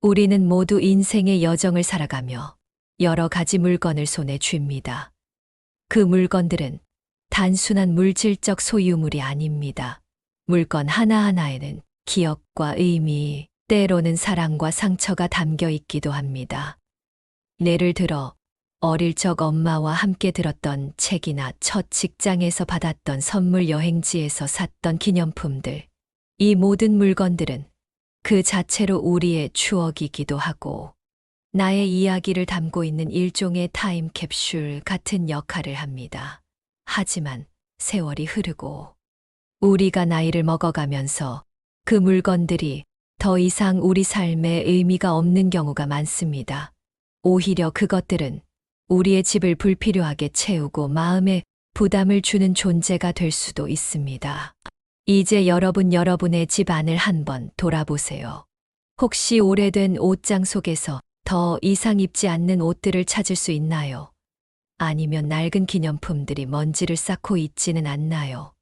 우리는 모두 인생의 여정을 살아가며 여러 가지 물건을 손에 쥡니다. 그 물건들은 단순한 물질적 소유물이 아닙니다. 물건 하나하나에는 기억과 의미, 때로는 사랑과 상처가 담겨 있기도 합니다. 예를 들어 어릴 적 엄마와 함께 들었던 책이나 첫 직장에서 받았던 선물, 여행지에서 샀던 기념품들. 이 모든 물건들은 그 자체로 우리의 추억이기도 하고 나의 이야기를 담고 있는 일종의 타임캡슐 같은 역할을 합니다. 하지만 세월이 흐르고 우리가 나이를 먹어가면서 그 물건들이 더 이상 우리 삶에 의미가 없는 경우가 많습니다. 오히려 그것들은 우리의 집을 불필요하게 채우고 마음에 부담을 주는 존재가 될 수도 있습니다. 이제 여러분의 집 안을 한번 돌아보세요. 혹시 오래된 옷장 속에서 더 이상 입지 않는 옷들을 찾을 수 있나요? 아니면 낡은 기념품들이 먼지를 쌓고 있지는 않나요?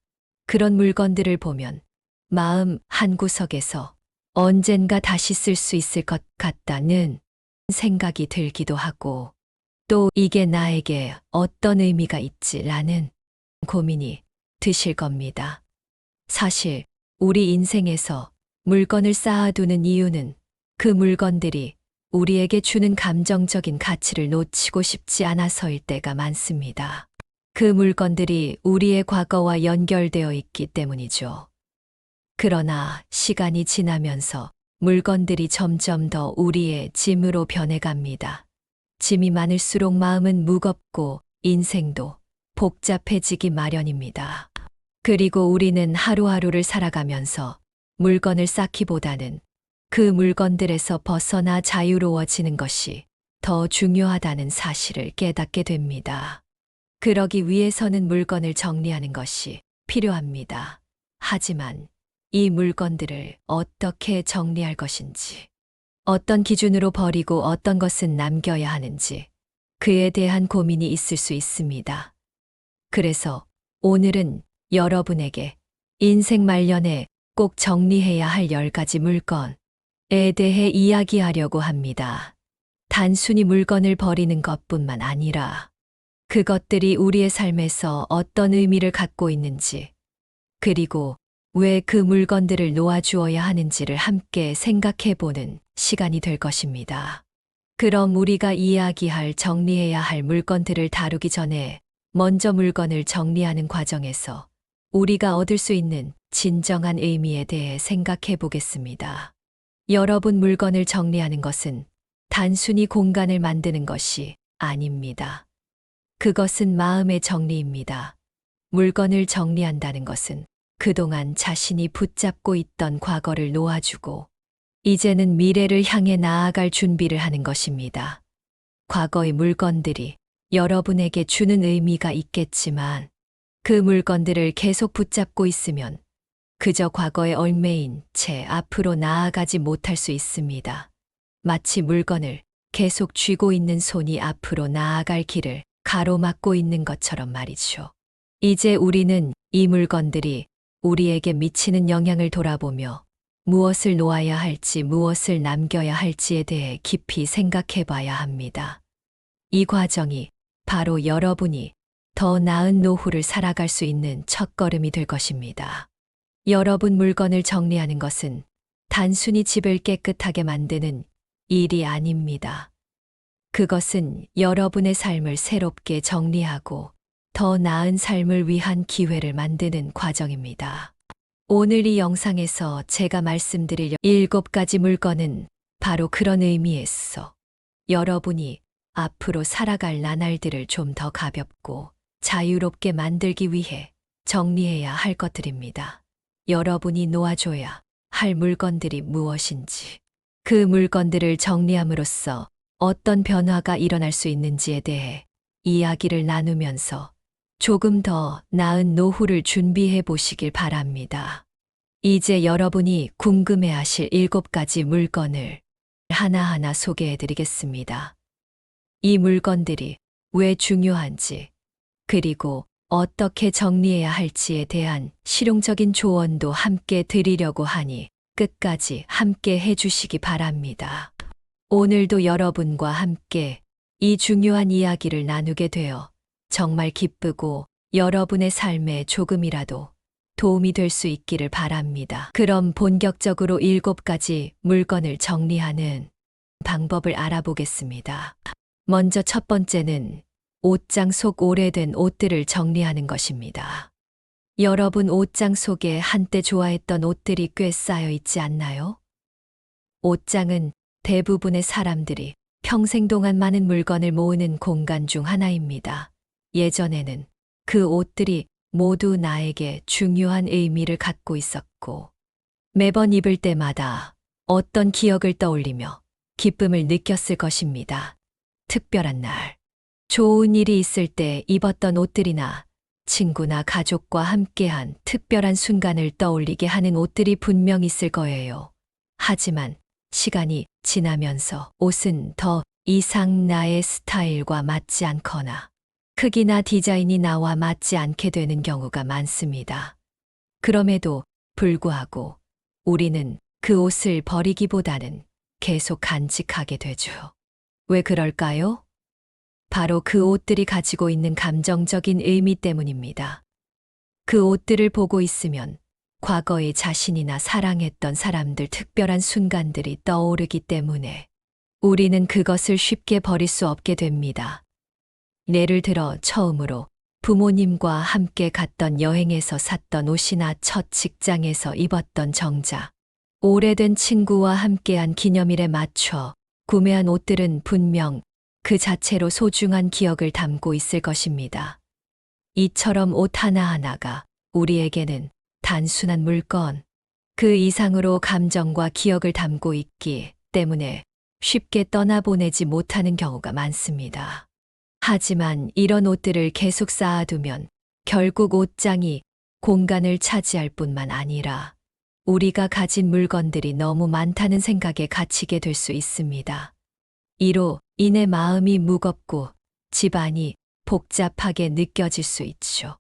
그런 물건들을 보면 마음 한구석에서 언젠가 다시 쓸 수 있을 것 같다는 생각이 들기도 하고 또 이게 나에게 어떤 의미가 있지라는 고민이 드실 겁니다. 사실 우리 인생에서 물건을 쌓아두는 이유는 그 물건들이 우리에게 주는 감정적인 가치를 놓치고 싶지 않아서일 때가 많습니다. 그 물건들이 우리의 과거와 연결되어 있기 때문이죠. 그러나 시간이 지나면서 물건들이 점점 더 우리의 짐으로 변해갑니다. 짐이 많을수록 마음은 무겁고 인생도 복잡해지기 마련입니다. 그리고 우리는 하루하루를 살아가면서 물건을 쌓기보다는 그 물건들에서 벗어나 자유로워지는 것이 더 중요하다는 사실을 깨닫게 됩니다. 그러기 위해서는 물건을 정리하는 것이 필요합니다. 하지만 이 물건들을 어떻게 정리할 것인지, 어떤 기준으로 버리고 어떤 것은 남겨야 하는지, 그에 대한 고민이 있을 수 있습니다. 그래서 오늘은 여러분에게 인생 말년에 꼭 정리해야 할 10가지 물건에 대해 이야기하려고 합니다. 단순히 물건을 버리는 것뿐만 아니라 그것들이 우리의 삶에서 어떤 의미를 갖고 있는지, 그리고 왜 그 물건들을 놓아주어야 하는지를 함께 생각해보는 시간이 될 것입니다. 그럼 우리가 이야기할 정리해야 할 물건들을 다루기 전에 먼저 물건을 정리하는 과정에서 우리가 얻을 수 있는 진정한 의미에 대해 생각해 보겠습니다. 여러분, 물건을 정리하는 것은 단순히 공간을 만드는 것이 아닙니다. 그것은 마음의 정리입니다. 물건을 정리한다는 것은 그동안 자신이 붙잡고 있던 과거를 놓아주고 이제는 미래를 향해 나아갈 준비를 하는 것입니다. 과거의 물건들이 여러분에게 주는 의미가 있겠지만 그 물건들을 계속 붙잡고 있으면 그저 과거에 얽매인 채 앞으로 나아가지 못할 수 있습니다. 마치 물건을 계속 쥐고 있는 손이 앞으로 나아갈 길을 가로막고 있는 것처럼 말이죠. 이제 우리는 이 물건들이 우리에게 미치는 영향을 돌아보며 무엇을 놓아야 할지 무엇을 남겨야 할지에 대해 깊이 생각해 봐야 합니다. 이 과정이 바로 여러분이 더 나은 노후를 살아갈 수 있는 첫걸음이 될 것입니다. 여러분, 물건을 정리하는 것은 단순히 집을 깨끗하게 만드는 일이 아닙니다. 그것은 여러분의 삶을 새롭게 정리하고 더 나은 삶을 위한 기회를 만드는 과정입니다. 오늘 이 영상에서 제가 말씀드릴 7가지 물건은 바로 그런 의미에서 여러분이 앞으로 살아갈 나날들을 좀 더 가볍고 자유롭게 만들기 위해 정리해야 할 것들입니다. 여러분이 놓아줘야 할 물건들이 무엇인지, 그 물건들을 정리함으로써 어떤 변화가 일어날 수 있는지에 대해 이야기를 나누면서 조금 더 나은 노후를 준비해 보시길 바랍니다. 이제 여러분이 궁금해하실 7가지 물건을 하나하나 소개해 드리겠습니다. 이 물건들이 왜 중요한지, 그리고 어떻게 정리해야 할지에 대한 실용적인 조언도 함께 드리려고 하니 끝까지 함께 해주시기 바랍니다. 오늘도 여러분과 함께 이 중요한 이야기를 나누게 되어 정말 기쁘고 여러분의 삶에 조금이라도 도움이 될 수 있기를 바랍니다. 그럼 본격적으로 7가지 물건을 정리하는 방법을 알아보겠습니다. 먼저 첫 번째는 옷장 속 오래된 옷들을 정리하는 것입니다. 여러분 옷장 속에 한때 좋아했던 옷들이 꽤 쌓여 있지 않나요? 옷장은 대부분의 사람들이 평생 동안 많은 물건을 모으는 공간 중 하나입니다. 예전에는 그 옷들이 모두 나에게 중요한 의미를 갖고 있었고, 매번 입을 때마다 어떤 기억을 떠올리며 기쁨을 느꼈을 것입니다. 특별한 날, 좋은 일이 있을 때 입었던 옷들이나 친구나 가족과 함께한 특별한 순간을 떠올리게 하는 옷들이 분명 있을 거예요. 하지만 시간이 지나면서 옷은 더 이상 나의 스타일과 맞지 않거나 크기나 디자인이 나와 맞지 않게 되는 경우가 많습니다. 그럼에도 불구하고 우리는 그 옷을 버리기보다는 계속 간직하게 되죠. 왜 그럴까요? 바로 그 옷들이 가지고 있는 감정적인 의미 때문입니다. 그 옷들을 보고 있으면 과거의 자신이나 사랑했던 사람들 특별한 순간들이 떠오르기 때문에 우리는 그것을 쉽게 버릴 수 없게 됩니다. 예를 들어 처음으로 부모님과 함께 갔던 여행에서 샀던 옷이나 첫 직장에서 입었던 정장, 오래된 친구와 함께한 기념일에 맞춰 구매한 옷들은 분명 그 자체로 소중한 기억을 담고 있을 것입니다. 이처럼 옷 하나하나가 우리에게는 단순한 물건, 그 이상으로 감정과 기억을 담고 있기 때문에 쉽게 떠나보내지 못하는 경우가 많습니다. 하지만 이런 옷들을 계속 쌓아두면 결국 옷장이 공간을 차지할 뿐만 아니라 우리가 가진 물건들이 너무 많다는 생각에 갇히게 될 수 있습니다. 이로 인해 마음이 무겁고 집안이 복잡하게 느껴질 수 있죠.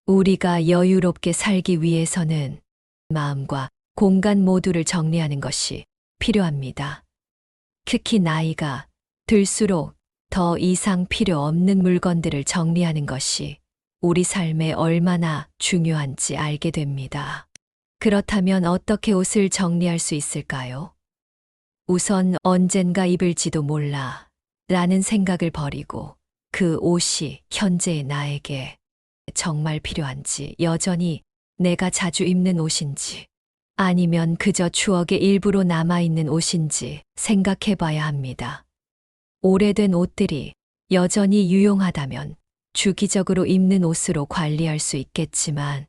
우리가 여유롭게 살기 위해서는 마음과 공간 모두를 정리하는 것이 필요합니다. 특히 나이가 들수록 더 이상 필요 없는 물건들을 정리하는 것이 우리 삶에 얼마나 중요한지 알게 됩니다. 그렇다면 어떻게 옷을 정리할 수 있을까요? 우선 언젠가 입을지도 몰라 라는 생각을 버리고 그 옷이 현재의 나에게 정말 필요한지, 여전히 내가 자주 입는 옷인지, 아니면 그저 추억의 일부로 남아있는 옷인지 생각해 봐야 합니다. 오래된 옷들이 여전히 유용하다면 주기적으로 입는 옷으로 관리할 수 있겠지만,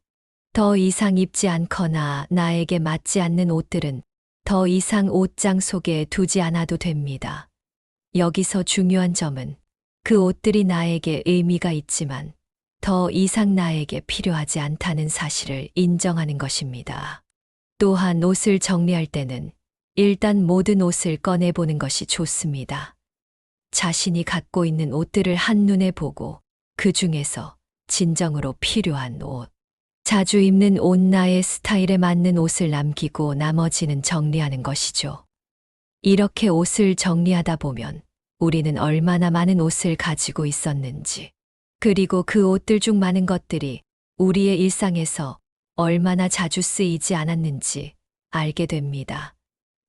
더 이상 입지 않거나 나에게 맞지 않는 옷들은 더 이상 옷장 속에 두지 않아도 됩니다. 여기서 중요한 점은 그 옷들이 나에게 의미가 있지만 더 이상 나에게 필요하지 않다는 사실을 인정하는 것입니다. 또한 옷을 정리할 때는 일단 모든 옷을 꺼내보는 것이 좋습니다. 자신이 갖고 있는 옷들을 한눈에 보고 그 중에서 진정으로 필요한 옷, 자주 입는 옷, 나의 스타일에 맞는 옷을 남기고 나머지는 정리하는 것이죠. 이렇게 옷을 정리하다 보면 우리는 얼마나 많은 옷을 가지고 있었는지, 그리고 그 옷들 중 많은 것들이 우리의 일상에서 얼마나 자주 쓰이지 않았는지 알게 됩니다.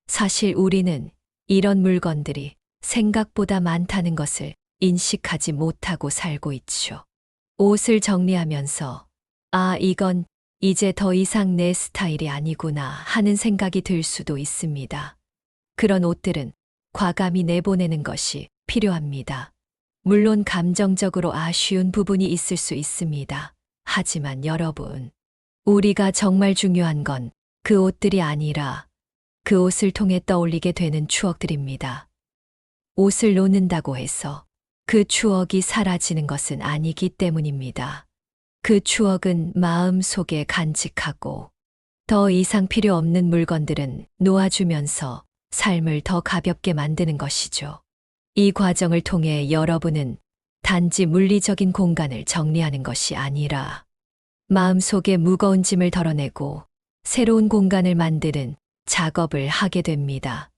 사실 우리는 이런 물건들이 생각보다 많다는 것을 인식하지 못하고 살고 있죠. 옷을 정리하면서 이건 이제 더 이상 내 스타일이 아니구나 하는 생각이 들 수도 있습니다. 그런 옷들은 과감히 내보내는 것이 필요합니다. 물론 감정적으로 아쉬운 부분이 있을 수 있습니다. 하지만 여러분, 우리가 정말 중요한 건 그 옷들이 아니라 그 옷을 통해 떠올리게 되는 추억들입니다. 옷을 놓는다고 해서 그 추억이 사라지는 것은 아니기 때문입니다. 그 추억은 마음 속에 간직하고 더 이상 필요 없는 물건들은 놓아주면서 삶을 더 가볍게 만드는 것이죠. 이 과정을 통해 여러분은 단지 물리적인 공간을 정리하는 것이 아니라 마음속에 무거운 짐을 덜어내고 새로운 공간을 만드는 작업을 하게 됩니다.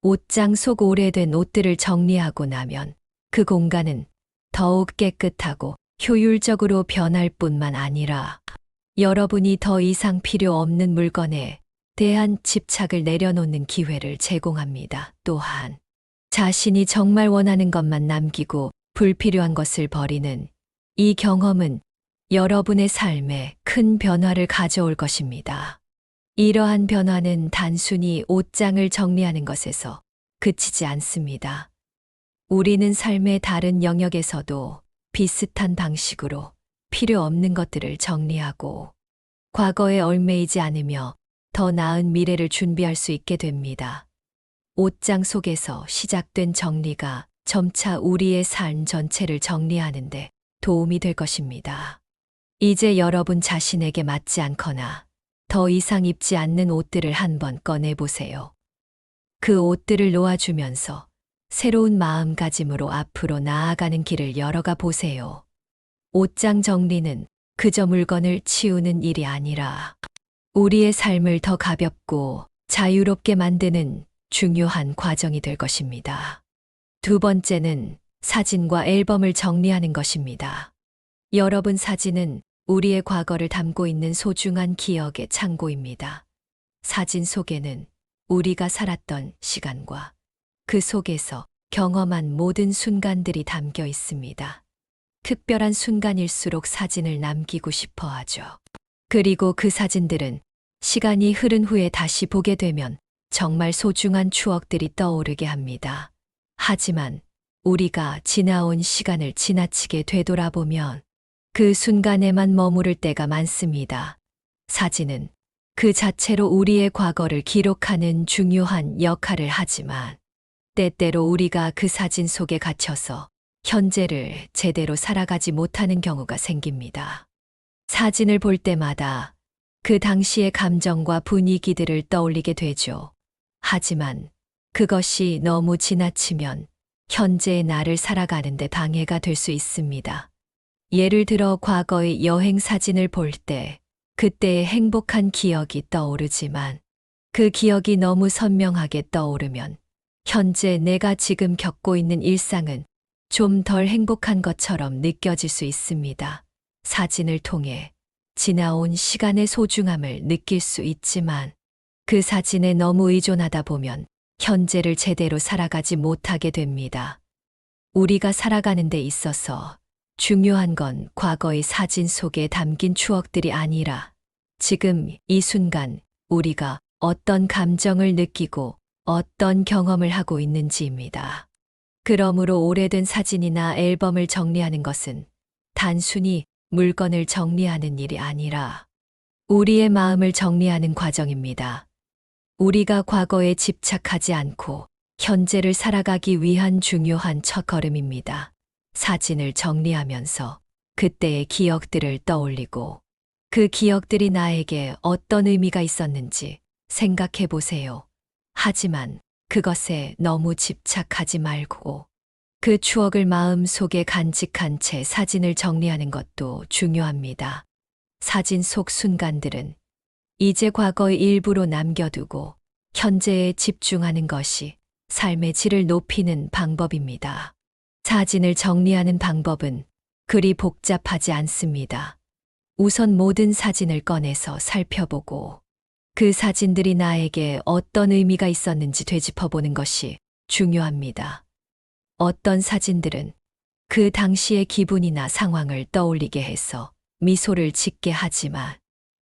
옷장 속 오래된 옷들을 정리하고 나면 그 공간은 더욱 깨끗하고 효율적으로 변할 뿐만 아니라 여러분이 더 이상 필요 없는 물건에 대한 집착을 내려놓는 기회를 제공합니다. 또한 자신이 정말 원하는 것만 남기고 불필요한 것을 버리는 이 경험은 여러분의 삶에 큰 변화를 가져올 것입니다. 이러한 변화는 단순히 옷장을 정리하는 것에서 그치지 않습니다. 우리는 삶의 다른 영역에서도 비슷한 방식으로 필요 없는 것들을 정리하고 과거에 얽매이지 않으며 더 나은 미래를 준비할 수 있게 됩니다. 옷장 속에서 시작된 정리가 점차 우리의 삶 전체를 정리하는데 도움이 될 것입니다. 이제 여러분 자신에게 맞지 않거나 더 이상 입지 않는 옷들을 한번 꺼내보세요. 그 옷들을 놓아주면서 새로운 마음가짐으로 앞으로 나아가는 길을 열어가 보세요. 옷장 정리는 그저 물건을 치우는 일이 아니라 우리의 삶을 더 가볍고 자유롭게 만드는 중요한 과정이 될 것입니다. 두 번째는 사진과 앨범을 정리하는 것입니다. 여러분, 사진은 우리의 과거를 담고 있는 소중한 기억의 창고입니다. 사진 속에는 우리가 살았던 시간과 그 속에서 경험한 모든 순간들이 담겨 있습니다. 특별한 순간일수록 사진을 남기고 싶어 하죠. 그리고 그 사진들은 시간이 흐른 후에 다시 보게 되면 정말 소중한 추억들이 떠오르게 합니다. 하지만 우리가 지나온 시간을 지나치게 되돌아보면 그 순간에만 머무를 때가 많습니다. 사진은 그 자체로 우리의 과거를 기록하는 중요한 역할을 하지만 때때로 우리가 그 사진 속에 갇혀서 현재를 제대로 살아가지 못하는 경우가 생깁니다. 사진을 볼 때마다 그 당시의 감정과 분위기들을 떠올리게 되죠. 하지만 그것이 너무 지나치면 현재의 나를 살아가는데 방해가 될 수 있습니다. 예를 들어 과거의 여행 사진을 볼 때 그때의 행복한 기억이 떠오르지만 그 기억이 너무 선명하게 떠오르면 현재 내가 지금 겪고 있는 일상은 좀 덜 행복한 것처럼 느껴질 수 있습니다. 사진을 통해 지나온 시간의 소중함을 느낄 수 있지만 그 사진에 너무 의존하다 보면 현재를 제대로 살아가지 못하게 됩니다. 우리가 살아가는 데 있어서 중요한 건 과거의 사진 속에 담긴 추억들이 아니라 지금 이 순간 우리가 어떤 감정을 느끼고 어떤 경험을 하고 있는지입니다. 그러므로 오래된 사진이나 앨범을 정리하는 것은 단순히 물건을 정리하는 일이 아니라 우리의 마음을 정리하는 과정입니다. 우리가 과거에 집착하지 않고 현재를 살아가기 위한 중요한 첫걸음입니다. 사진을 정리하면서 그때의 기억들을 떠올리고 그 기억들이 나에게 어떤 의미가 있었는지 생각해 보세요. 하지만 그것에 너무 집착하지 말고 그 추억을 마음속에 간직한 채 사진을 정리하는 것도 중요합니다. 사진 속 순간들은 이제 과거의 일부로 남겨두고 현재에 집중하는 것이 삶의 질을 높이는 방법입니다. 사진을 정리하는 방법은 그리 복잡하지 않습니다. 우선 모든 사진을 꺼내서 살펴보고 그 사진들이 나에게 어떤 의미가 있었는지 되짚어보는 것이 중요합니다. 어떤 사진들은 그 당시의 기분이나 상황을 떠올리게 해서 미소를 짓게 하지만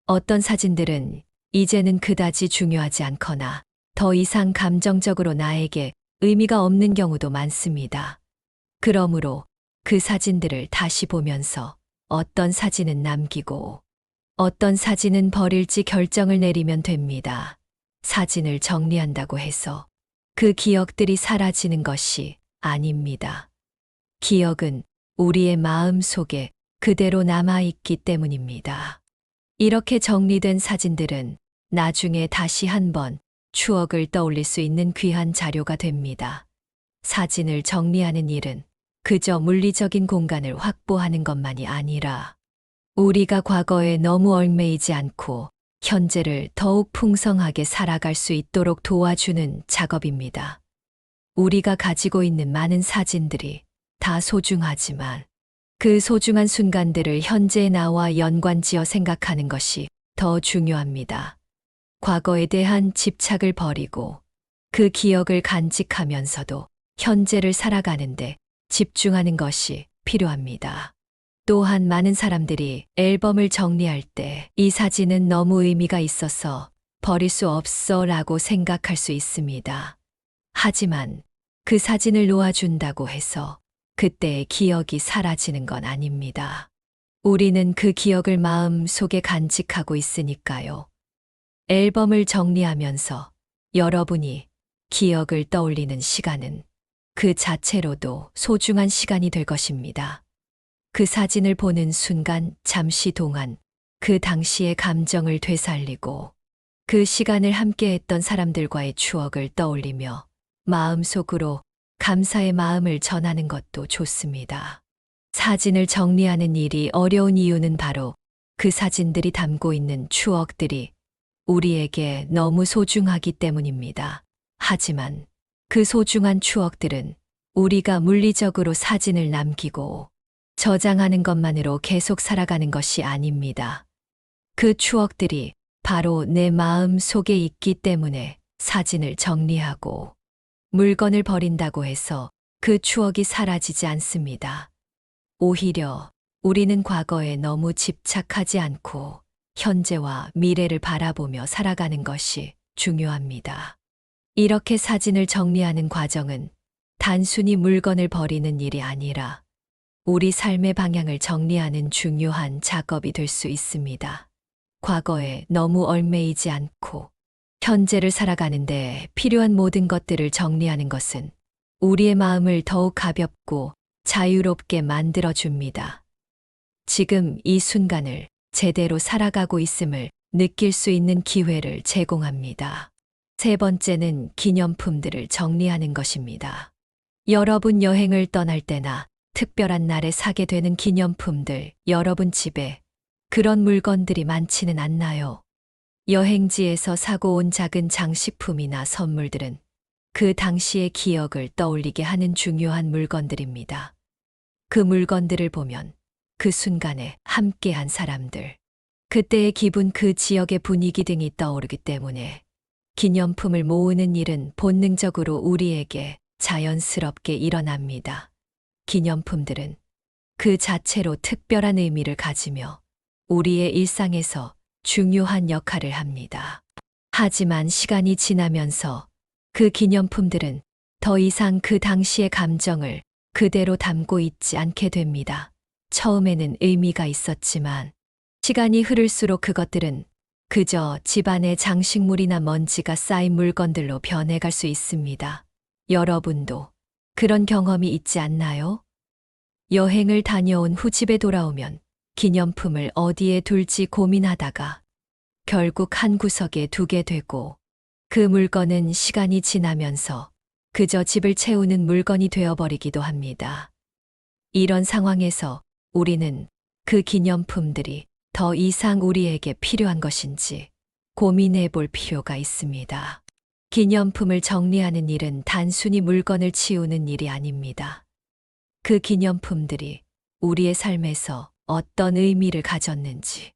어떤 사진들은 이제는 그다지 중요하지 않거나 더 이상 감정적으로 나에게 의미가 없는 경우도 많습니다. 그러므로 그 사진들을 다시 보면서 어떤 사진은 남기고 어떤 사진은 버릴지 결정을 내리면 됩니다. 사진을 정리한다고 해서 그 기억들이 사라지는 것이 아닙니다. 기억은 우리의 마음 속에 그대로 남아있기 때문입니다. 이렇게 정리된 사진들은 나중에 다시 한번 추억을 떠올릴 수 있는 귀한 자료가 됩니다. 사진을 정리하는 일은 그저 물리적인 공간을 확보하는 것만이 아니라 우리가 과거에 너무 얽매이지 않고 현재를 더욱 풍성하게 살아갈 수 있도록 도와주는 작업입니다. 우리가 가지고 있는 많은 사진들이 다 소중하지만 그 소중한 순간들을 현재의 나와 연관지어 생각하는 것이 더 중요합니다. 과거에 대한 집착을 버리고 그 기억을 간직하면서도 현재를 살아가는데 집중하는 것이 필요합니다. 또한 많은 사람들이 앨범을 정리할 때 이 사진은 너무 의미가 있어서 버릴 수 없어 라고 생각할 수 있습니다. 하지만 그 사진을 놓아준다고 해서 그때의 기억이 사라지는 건 아닙니다. 우리는 그 기억을 마음 속에 간직하고 있으니까요. 앨범을 정리하면서 여러분이 기억을 떠올리는 시간은 그 자체로도 소중한 시간이 될 것입니다. 그 사진을 보는 순간 잠시 동안 그 당시의 감정을 되살리고 그 시간을 함께했던 사람들과의 추억을 떠올리며 마음속으로 감사의 마음을 전하는 것도 좋습니다. 사진을 정리하는 일이 어려운 이유는 바로 그 사진들이 담고 있는 추억들이 우리에게 너무 소중하기 때문입니다. 하지만 그 소중한 추억들은 우리가 물리적으로 사진을 남기고 저장하는 것만으로 계속 살아가는 것이 아닙니다. 그 추억들이 바로 내 마음 속에 있기 때문에 사진을 정리하고 물건을 버린다고 해서 그 추억이 사라지지 않습니다. 오히려 우리는 과거에 너무 집착하지 않고 현재와 미래를 바라보며 살아가는 것이 중요합니다. 이렇게 사진을 정리하는 과정은 단순히 물건을 버리는 일이 아니라 우리 삶의 방향을 정리하는 중요한 작업이 될 수 있습니다. 과거에 너무 얽매이지 않고 현재를 살아가는데 필요한 모든 것들을 정리하는 것은 우리의 마음을 더욱 가볍고 자유롭게 만들어줍니다. 지금 이 순간을 제대로 살아가고 있음을 느낄 수 있는 기회를 제공합니다. 세 번째는 기념품들을 정리하는 것입니다. 여러분 여행을 떠날 때나 특별한 날에 사게 되는 기념품들, 여러분 집에 그런 물건들이 많지는 않나요? 여행지에서 사고 온 작은 장식품이나 선물들은 그 당시의 기억을 떠올리게 하는 중요한 물건들입니다. 그 물건들을 보면 그 순간에 함께한 사람들, 그때의 기분, 그 지역의 분위기 등이 떠오르기 때문에 기념품을 모으는 일은 본능적으로 우리에게 자연스럽게 일어납니다. 기념품들은 그 자체로 특별한 의미를 가지며 우리의 일상에서 중요한 역할을 합니다. 하지만 시간이 지나면서 그 기념품들은 더 이상 그 당시의 감정을 그대로 담고 있지 않게 됩니다. 처음에는 의미가 있었지만 시간이 흐를수록 그것들은 그저 집안의 장식물이나 먼지가 쌓인 물건들로 변해갈 수 있습니다. 여러분도 그런 경험이 있지 않나요? 여행을 다녀온 후 집에 돌아오면 기념품을 어디에 둘지 고민하다가 결국 한 구석에 두게 되고 그 물건은 시간이 지나면서 그저 집을 채우는 물건이 되어버리기도 합니다. 이런 상황에서 우리는 그 기념품들이 더 이상 우리에게 필요한 것인지 고민해 볼 필요가 있습니다. 기념품을 정리하는 일은 단순히 물건을 치우는 일이 아닙니다. 그 기념품들이 우리의 삶에서 어떤 의미를 가졌는지,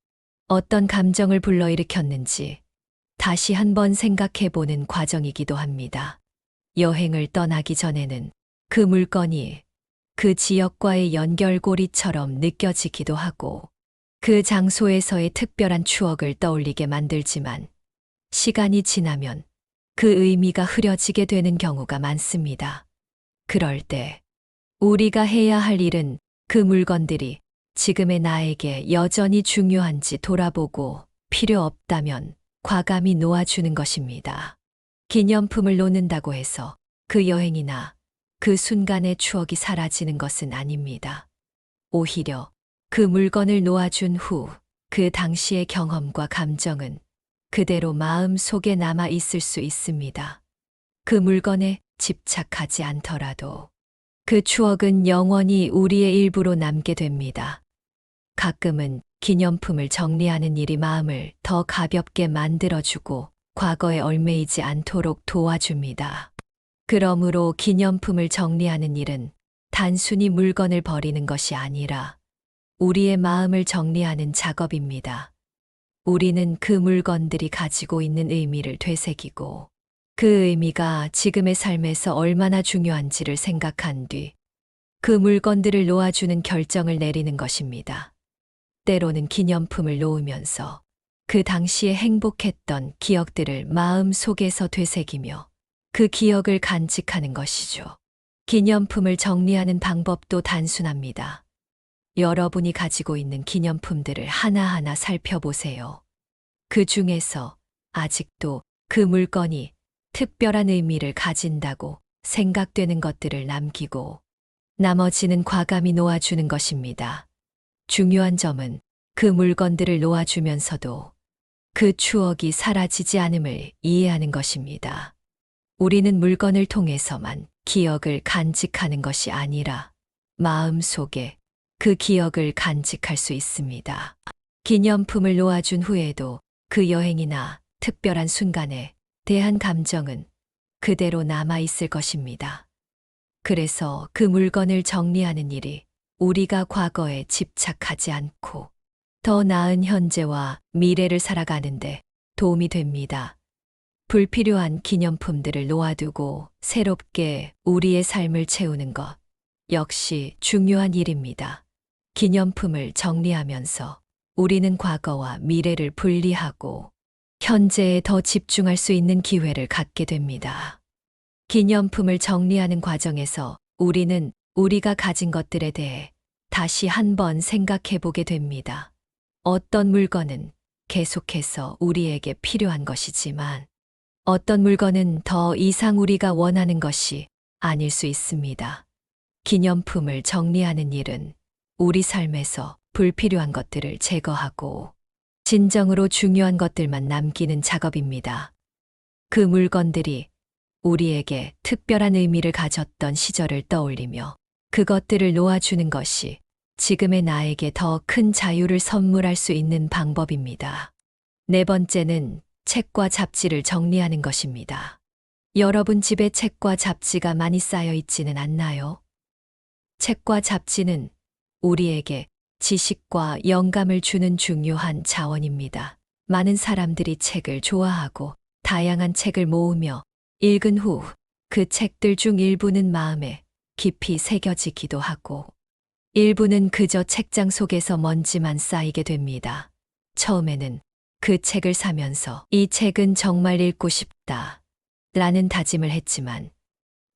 어떤 감정을 불러일으켰는지 다시 한번 생각해 보는 과정이기도 합니다. 여행을 떠나기 전에는 그 물건이 그 지역과의 연결고리처럼 느껴지기도 하고 그 장소에서의 특별한 추억을 떠올리게 만들지만 시간이 지나면 그 의미가 흐려지게 되는 경우가 많습니다. 그럴 때 우리가 해야 할 일은 그 물건들이 지금의 나에게 여전히 중요한지 돌아보고 필요 없다면 과감히 놓아주는 것입니다. 기념품을 놓는다고 해서 그 여행이나 그 순간의 추억이 사라지는 것은 아닙니다. 오히려 그 물건을 놓아준 후 그 당시의 경험과 감정은 그대로 마음 속에 남아 있을 수 있습니다. 그 물건에 집착하지 않더라도 그 추억은 영원히 우리의 일부로 남게 됩니다. 가끔은 기념품을 정리하는 일이 마음을 더 가볍게 만들어주고 과거에 얽매이지 않도록 도와줍니다. 그러므로 기념품을 정리하는 일은 단순히 물건을 버리는 것이 아니라 우리의 마음을 정리하는 작업입니다. 우리는 그 물건들이 가지고 있는 의미를 되새기고 그 의미가 지금의 삶에서 얼마나 중요한지를 생각한 뒤 그 물건들을 놓아주는 결정을 내리는 것입니다. 때로는 기념품을 놓으면서 그 당시에 행복했던 기억들을 마음 속에서 되새기며 그 기억을 간직하는 것이죠. 기념품을 정리하는 방법도 단순합니다. 여러분이 가지고 있는 기념품들을 하나하나 살펴보세요. 그 중에서 아직도 그 물건이 특별한 의미를 가진다고 생각되는 것들을 남기고 나머지는 과감히 놓아주는 것입니다. 중요한 점은 그 물건들을 놓아주면서도 그 추억이 사라지지 않음을 이해하는 것입니다. 우리는 물건을 통해서만 기억을 간직하는 것이 아니라 마음 속에 그 기억을 간직할 수 있습니다. 기념품을 놓아준 후에도 그 여행이나 특별한 순간에 대한 감정은 그대로 남아있을 것입니다. 그래서 그 물건을 정리하는 일이 우리가 과거에 집착하지 않고 더 나은 현재와 미래를 살아가는데 도움이 됩니다. 불필요한 기념품들을 놓아두고 새롭게 우리의 삶을 채우는 것 역시 중요한 일입니다. 기념품을 정리하면서 우리는 과거와 미래를 분리하고 현재에 더 집중할 수 있는 기회를 갖게 됩니다. 기념품을 정리하는 과정에서 우리는 우리가 가진 것들에 대해 다시 한번 생각해 보게 됩니다. 어떤 물건은 계속해서 우리에게 필요한 것이지만 어떤 물건은 더 이상 우리가 원하는 것이 아닐 수 있습니다. 기념품을 정리하는 일은 우리 삶에서 불필요한 것들을 제거하고 진정으로 중요한 것들만 남기는 작업입니다. 그 물건들이 우리에게 특별한 의미를 가졌던 시절을 떠올리며 그것들을 놓아주는 것이 지금의 나에게 더 큰 자유를 선물할 수 있는 방법입니다. 네 번째는 책과 잡지를 정리하는 것입니다. 여러분 집에 책과 잡지가 많이 쌓여 있지는 않나요? 책과 잡지는 우리에게 지식과 영감을 주는 중요한 자원입니다. 많은 사람들이 책을 좋아하고 다양한 책을 모으며 읽은 후 그 책들 중 일부는 마음에 깊이 새겨지기도 하고 일부는 그저 책장 속에서 먼지만 쌓이게 됩니다. 처음에는 그 책을 사면서 이 책은 정말 읽고 싶다 라는 다짐을 했지만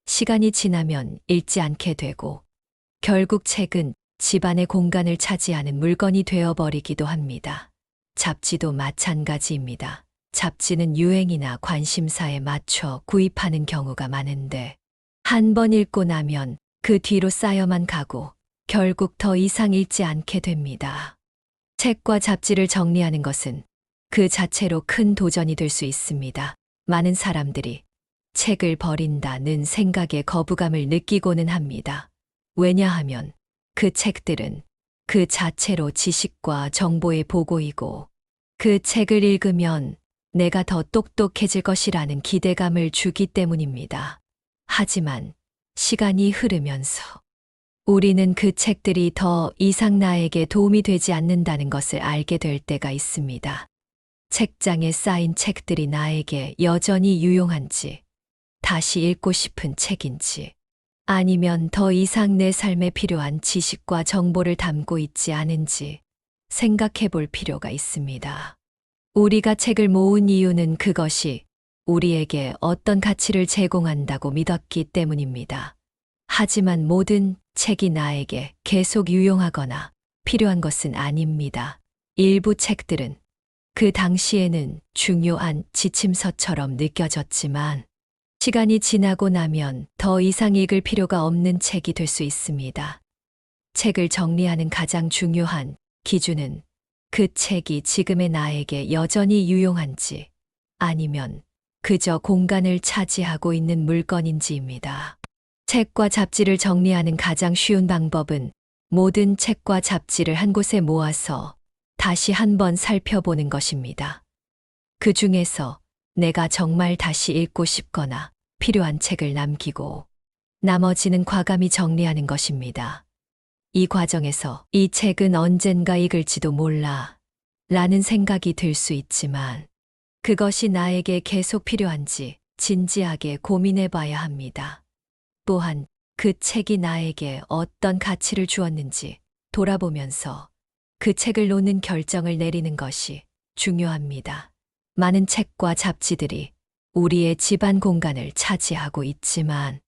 시간이 지나면 읽지 않게 되고 결국 책은 집안의 공간을 차지하는 물건이 되어버리기도 합니다. 잡지도 마찬가지입니다. 잡지는 유행이나 관심사에 맞춰 구입하는 경우가 많은데 한 번 읽고 나면 그 뒤로 쌓여만 가고 결국 더 이상 읽지 않게 됩니다. 책과 잡지를 정리하는 것은 그 자체로 큰 도전이 될 수 있습니다. 많은 사람들이 책을 버린다는 생각에 거부감을 느끼고는 합니다. 왜냐하면 그 책들은 그 자체로 지식과 정보의 보고이고 그 책을 읽으면 내가 더 똑똑해질 것이라는 기대감을 주기 때문입니다. 하지만 시간이 흐르면서 우리는 그 책들이 더 이상 나에게 도움이 되지 않는다는 것을 알게 될 때가 있습니다. 책장에 쌓인 책들이 나에게 여전히 유용한지, 다시 읽고 싶은 책인지, 아니면 더 이상 내 삶에 필요한 지식과 정보를 담고 있지 않은지 생각해 볼 필요가 있습니다. 우리가 책을 모은 이유는 그것이 우리에게 어떤 가치를 제공한다고 믿었기 때문입니다. 하지만 모든 책이 나에게 계속 유용하거나 필요한 것은 아닙니다. 일부 책들은 그 당시에는 중요한 지침서처럼 느껴졌지만 시간이 지나고 나면 더 이상 읽을 필요가 없는 책이 될 수 있습니다. 책을 정리하는 가장 중요한 기준은 그 책이 지금의 나에게 여전히 유용한지 아니면 그저 공간을 차지하고 있는 물건인지입니다. 책과 잡지를 정리하는 가장 쉬운 방법은 모든 책과 잡지를 한 곳에 모아서 다시 한번 살펴보는 것입니다. 그 중에서 내가 정말 다시 읽고 싶거나 필요한 책을 남기고 나머지는 과감히 정리하는 것입니다. 이 과정에서 이 책은 언젠가 읽을지도 몰라 라는 생각이 들 수 있지만 그것이 나에게 계속 필요한지 진지하게 고민해 봐야 합니다. 또한 그 책이 나에게 어떤 가치를 주었는지 돌아보면서 그 책을 놓는 결정을 내리는 것이 중요합니다. 많은 책과 잡지들이 우리의 집안 공간을 차지하고 있지만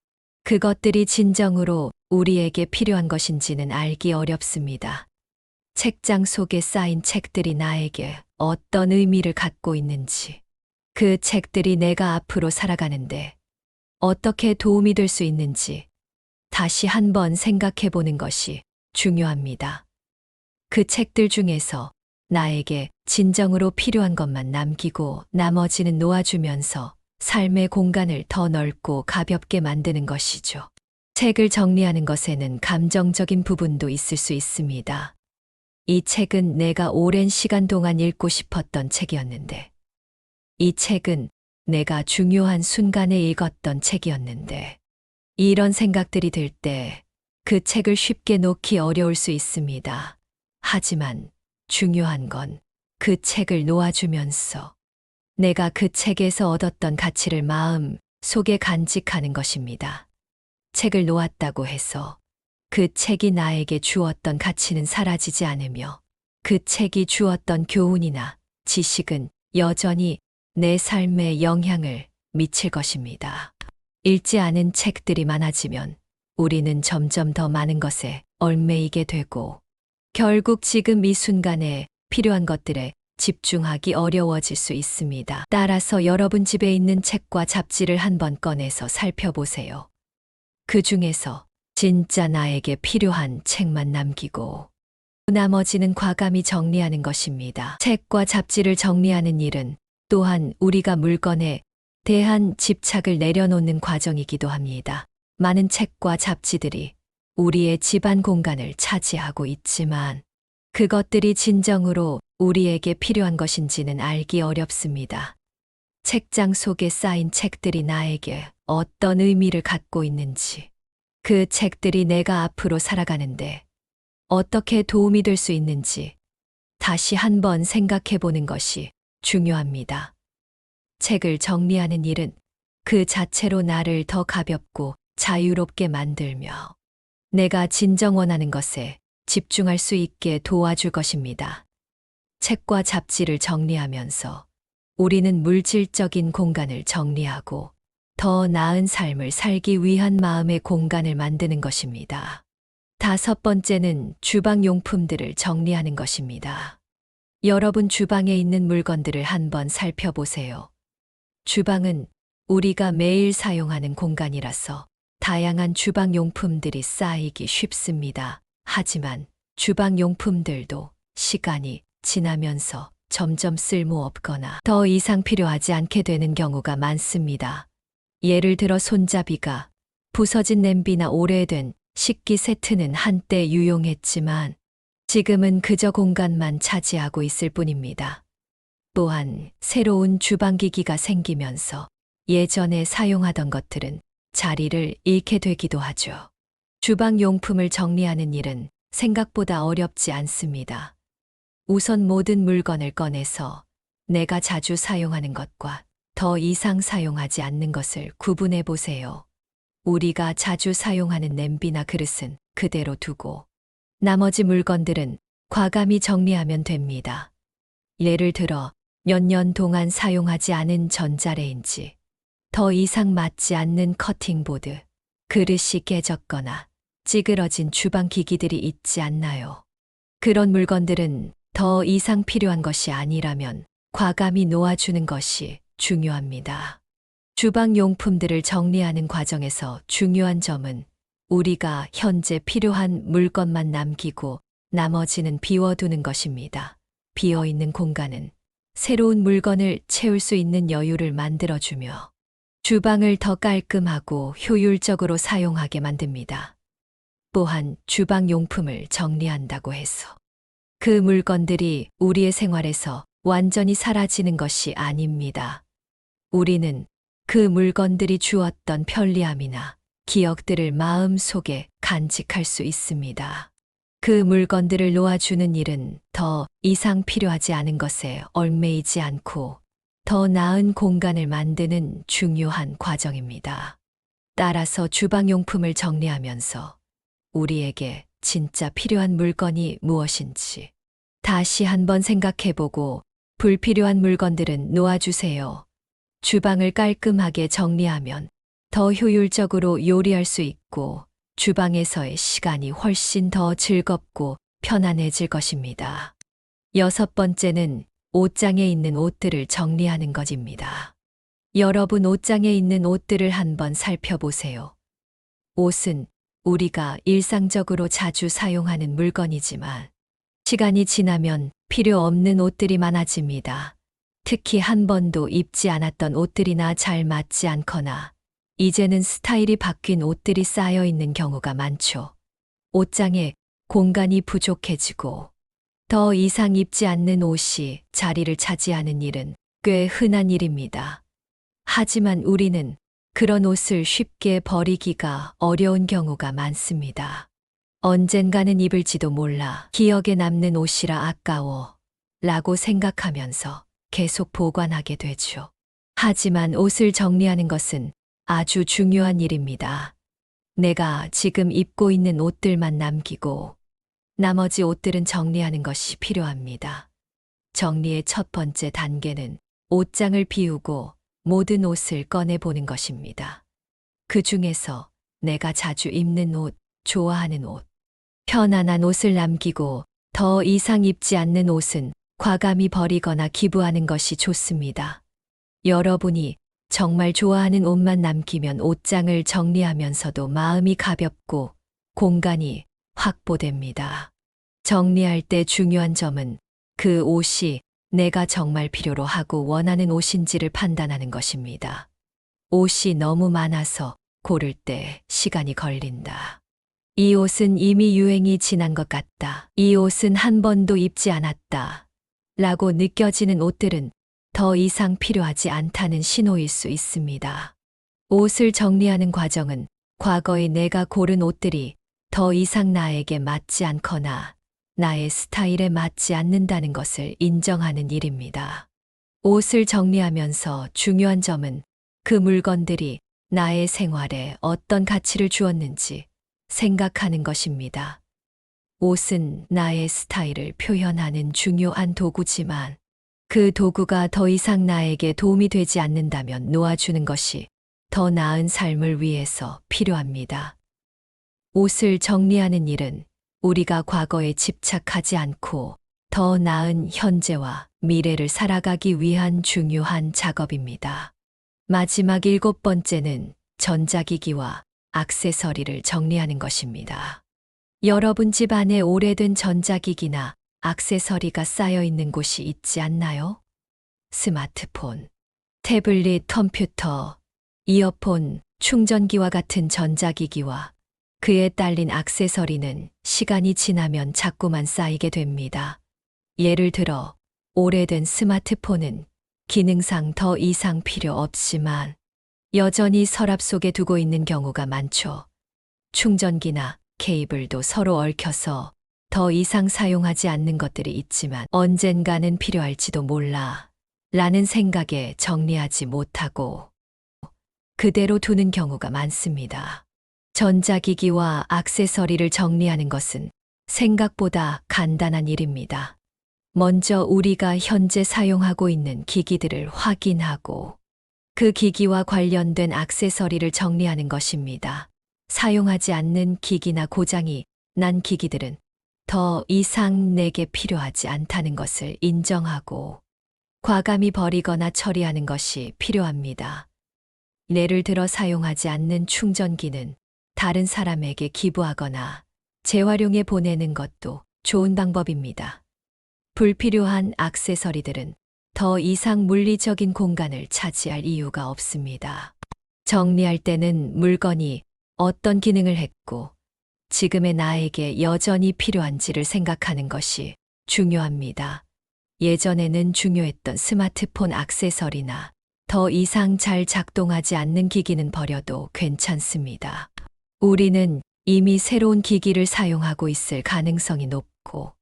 그것들이 진정으로 우리에게 필요한 것인지는 알기 어렵습니다. 책장 속에 쌓인 책들이 나에게 어떤 의미를 갖고 있는지, 그 책들이 내가 앞으로 살아가는데 어떻게 도움이 될 수 있는지 다시 한번 생각해 보는 것이 중요합니다. 그 책들 중에서 나에게 진정으로 필요한 것만 남기고 나머지는 놓아주면서 삶의 공간을 더 넓고 가볍게 만드는 것이죠. 책을 정리하는 것에는 감정적인 부분도 있을 수 있습니다. 이 책은 내가 오랜 시간 동안 읽고 싶었던 책이었는데, 이 책은 내가 중요한 순간에 읽었던 책이었는데, 이런 생각들이 들 때 그 책을 쉽게 놓기 어려울 수 있습니다. 하지만 중요한 건 그 책을 놓아주면서 내가 그 책에서 얻었던 가치를 마음 속에 간직하는 것입니다. 책을 놓았다고 해서 그 책이 나에게 주었던 가치는 사라지지 않으며 그 책이 주었던 교훈이나 지식은 여전히 내 삶에 영향을 미칠 것입니다. 읽지 않은 책들이 많아지면 우리는 점점 더 많은 것에 얽매이게 되고 결국 지금 이 순간에 필요한 것들에 집중하기 어려워질 수 있습니다. 따라서 여러분 집에 있는 책과 잡지를 한번 꺼내서 살펴보세요. 그 중에서 진짜 나에게 필요한 책만 남기고 나머지는 과감히 정리하는 것입니다. 책과 잡지를 정리하는 일은 또한 우리가 물건에 대한 집착을 내려놓는 과정이기도 합니다. 많은 책과 잡지들이 우리의 집안 공간을 차지하고 있지만 그것들이 진정으로 우리에게 필요한 것인지는 알기 어렵습니다. 책장 속에 쌓인 책들이 나에게 어떤 의미를 갖고 있는지, 그 책들이 내가 앞으로 살아가는데 어떻게 도움이 될 수 있는지 다시 한번 생각해 보는 것이 중요합니다. 책을 정리하는 일은 그 자체로 나를 더 가볍고 자유롭게 만들며 내가 진정 원하는 것에 집중할 수 있게 도와줄 것입니다. 책과 잡지를 정리하면서 우리는 물질적인 공간을 정리하고 더 나은 삶을 살기 위한 마음의 공간을 만드는 것입니다. 다섯 번째는 주방 용품들을 정리하는 것입니다. 여러분 주방에 있는 물건들을 한번 살펴보세요. 주방은 우리가 매일 사용하는 공간이라서 다양한 주방 용품들이 쌓이기 쉽습니다. 하지만 주방 용품들도 시간이 지나면서 점점 쓸모없거나 더 이상 필요하지 않게 되는 경우가 많습니다. 예를 들어 손잡이가, 부서진 냄비나 오래된 식기 세트는 한때 유용했지만 지금은 그저 공간만 차지하고 있을 뿐입니다. 또한 새로운 주방기기가 생기면서 예전에 사용하던 것들은 자리를 잃게 되기도 하죠. 주방 용품을 정리하는 일은 생각보다 어렵지 않습니다. 우선 모든 물건을 꺼내서 내가 자주 사용하는 것과 더 이상 사용하지 않는 것을 구분해 보세요. 우리가 자주 사용하는 냄비나 그릇은 그대로 두고 나머지 물건들은 과감히 정리하면 됩니다. 예를 들어 몇 년 동안 사용하지 않은 전자레인지, 더 이상 맞지 않는 커팅보드, 그릇이 깨졌거나 찌그러진 주방 기기들이 있지 않나요? 그런 물건들은 더 이상 필요한 것이 아니라면 과감히 놓아주는 것이 중요합니다. 주방 용품들을 정리하는 과정에서 중요한 점은 우리가 현재 필요한 물건만 남기고 나머지는 비워두는 것입니다. 비어있는 공간은 새로운 물건을 채울 수 있는 여유를 만들어주며 주방을 더 깔끔하고 효율적으로 사용하게 만듭니다. 또한 주방 용품을 정리한다고 해서 그 물건들이 우리의 생활에서 완전히 사라지는 것이 아닙니다. 우리는 그 물건들이 주었던 편리함이나 기억들을 마음속에 간직할 수 있습니다. 그 물건들을 놓아주는 일은 더 이상 필요하지 않은 것에 얽매이지 않고 더 나은 공간을 만드는 중요한 과정입니다. 따라서 주방용품을 정리하면서 우리에게 진짜 필요한 물건이 무엇인지 다시 한번 생각해보고 불필요한 물건들은 놓아주세요. 주방을 깔끔하게 정리하면 더 효율적으로 요리할 수 있고 주방에서의 시간이 훨씬 더 즐겁고 편안해질 것입니다. 6번째는 옷장에 있는 옷들을 정리하는 것입니다. 여러분 옷장에 있는 옷들을 한번 살펴보세요. 옷은 우리가 일상적으로 자주 사용하는 물건이지만 시간이 지나면 필요 없는 옷들이 많아집니다. 특히 한 번도 입지 않았던 옷들이나 잘 맞지 않거나 이제는 스타일이 바뀐 옷들이 쌓여 있는 경우가 많죠. 옷장에 공간이 부족해지고 더 이상 입지 않는 옷이 자리를 차지하는 일은 꽤 흔한 일입니다. 하지만 우리는 그런 옷을 쉽게 버리기가 어려운 경우가 많습니다. 언젠가는 입을지도 몰라 기억에 남는 옷이라 아까워 라고 생각하면서 계속 보관하게 되죠. 하지만 옷을 정리하는 것은 아주 중요한 일입니다. 내가 지금 입고 있는 옷들만 남기고 나머지 옷들은 정리하는 것이 필요합니다. 정리의 첫 번째 단계는 옷장을 비우고 모든 옷을 꺼내보는 것입니다. 그 중에서 내가 자주 입는 옷, 좋아하는 옷, 편안한 옷을 남기고 더 이상 입지 않는 옷은 과감히 버리거나 기부하는 것이 좋습니다. 여러분이 정말 좋아하는 옷만 남기면 옷장을 정리하면서도 마음이 가볍고 공간이 확보됩니다. 정리할 때 중요한 점은 그 옷이 내가 정말 필요로 하고 원하는 옷인지를 판단하는 것입니다. 옷이 너무 많아서 고를 때 시간이 걸린다. 이 옷은 이미 유행이 지난 것 같다. 이 옷은 한 번도 입지 않았다. 라고 느껴지는 옷들은 더 이상 필요하지 않다는 신호일 수 있습니다. 옷을 정리하는 과정은 과거에 내가 고른 옷들이 더 이상 나에게 맞지 않거나 나의 스타일에 맞지 않는다는 것을 인정하는 일입니다. 옷을 정리하면서 중요한 점은 그 물건들이 나의 생활에 어떤 가치를 주었는지 생각하는 것입니다. 옷은 나의 스타일을 표현하는 중요한 도구지만 그 도구가 더 이상 나에게 도움이 되지 않는다면 놓아주는 것이 더 나은 삶을 위해서 필요합니다. 옷을 정리하는 일은 우리가 과거에 집착하지 않고 더 나은 현재와 미래를 살아가기 위한 중요한 작업입니다. 마지막 7번째는 전자기기와 액세서리를 정리하는 것입니다. 여러분 집 안에 오래된 전자기기나 액세서리가 쌓여 있는 곳이 있지 않나요? 스마트폰, 태블릿, 컴퓨터, 이어폰, 충전기와 같은 전자기기와 그에 딸린 액세서리는 시간이 지나면 자꾸만 쌓이게 됩니다. 예를 들어 오래된 스마트폰은 기능상 더 이상 필요 없지만 여전히 서랍 속에 두고 있는 경우가 많죠. 충전기나 케이블도 서로 얽혀서 더 이상 사용하지 않는 것들이 있지만 언젠가는 필요할지도 몰라 라는 생각에 정리하지 못하고 그대로 두는 경우가 많습니다. 전자기기와 액세서리를 정리하는 것은 생각보다 간단한 일입니다. 먼저 우리가 현재 사용하고 있는 기기들을 확인하고 그 기기와 관련된 액세서리를 정리하는 것입니다. 사용하지 않는 기기나 고장이 난 기기들은 더 이상 내게 필요하지 않다는 것을 인정하고 과감히 버리거나 처리하는 것이 필요합니다. 예를 들어 사용하지 않는 충전기는 다른 사람에게 기부하거나 재활용해 보내는 것도 좋은 방법입니다. 불필요한 액세서리들은 더 이상 물리적인 공간을 차지할 이유가 없습니다. 정리할 때는 물건이 어떤 기능을 했고 지금의 나에게 여전히 필요한지를 생각하는 것이 중요합니다. 예전에는 중요했던 스마트폰 액세서리나 더 이상 잘 작동하지 않는 기기는 버려도 괜찮습니다. 우리는 이미 새로운 기기를 사용하고 있을 가능성이 높고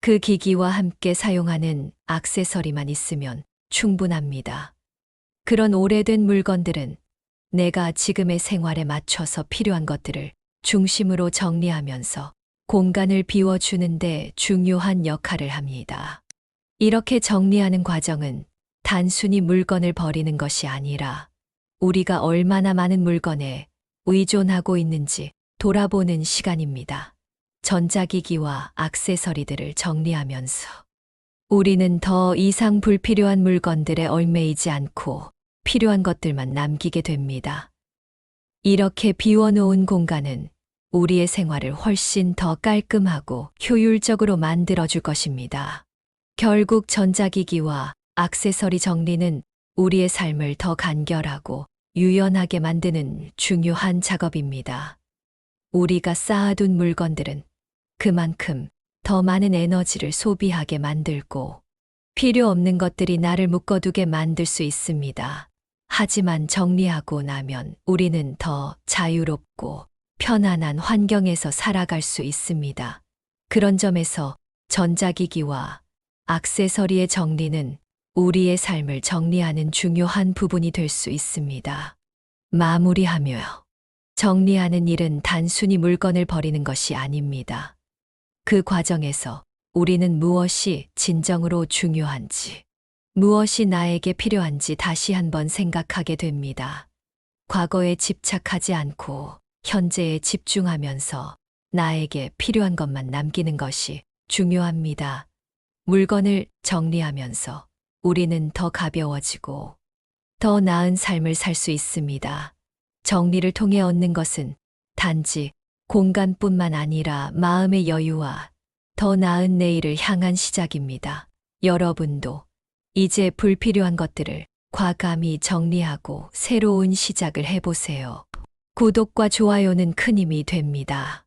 그 기기와 함께 사용하는 액세서리만 있으면 충분합니다. 그런 오래된 물건들은 내가 지금의 생활에 맞춰서 필요한 것들을 중심으로 정리하면서 공간을 비워주는데 중요한 역할을 합니다. 이렇게 정리하는 과정은 단순히 물건을 버리는 것이 아니라 우리가 얼마나 많은 물건에 의존하고 있는지 돌아보는 시간입니다. 전자기기와 액세서리들을 정리하면서 우리는 더 이상 불필요한 물건들에 얽매이지 않고 필요한 것들만 남기게 됩니다. 이렇게 비워놓은 공간은 우리의 생활을 훨씬 더 깔끔하고 효율적으로 만들어줄 것입니다. 결국 전자기기와 액세서리 정리는 우리의 삶을 더 간결하고 유연하게 만드는 중요한 작업입니다. 우리가 쌓아둔 물건들은 그만큼 더 많은 에너지를 소비하게 만들고 필요 없는 것들이 나를 묶어두게 만들 수 있습니다. 하지만 정리하고 나면 우리는 더 자유롭고 편안한 환경에서 살아갈 수 있습니다. 그런 점에서 전자기기와 액세서리의 정리는 우리의 삶을 정리하는 중요한 부분이 될 수 있습니다. 마무리하며 정리하는 일은 단순히 물건을 버리는 것이 아닙니다. 그 과정에서 우리는 무엇이 진정으로 중요한지, 무엇이 나에게 필요한지 다시 한번 생각하게 됩니다. 과거에 집착하지 않고 현재에 집중하면서 나에게 필요한 것만 남기는 것이 중요합니다. 물건을 정리하면서 우리는 더 가벼워지고 더 나은 삶을 살 수 있습니다. 정리를 통해 얻는 것은 단지 공간뿐만 아니라 마음의 여유와 더 나은 내일을 향한 시작입니다. 여러분도 이제 불필요한 것들을 과감히 정리하고 새로운 시작을 해보세요. 구독과 좋아요는 큰 힘이 됩니다.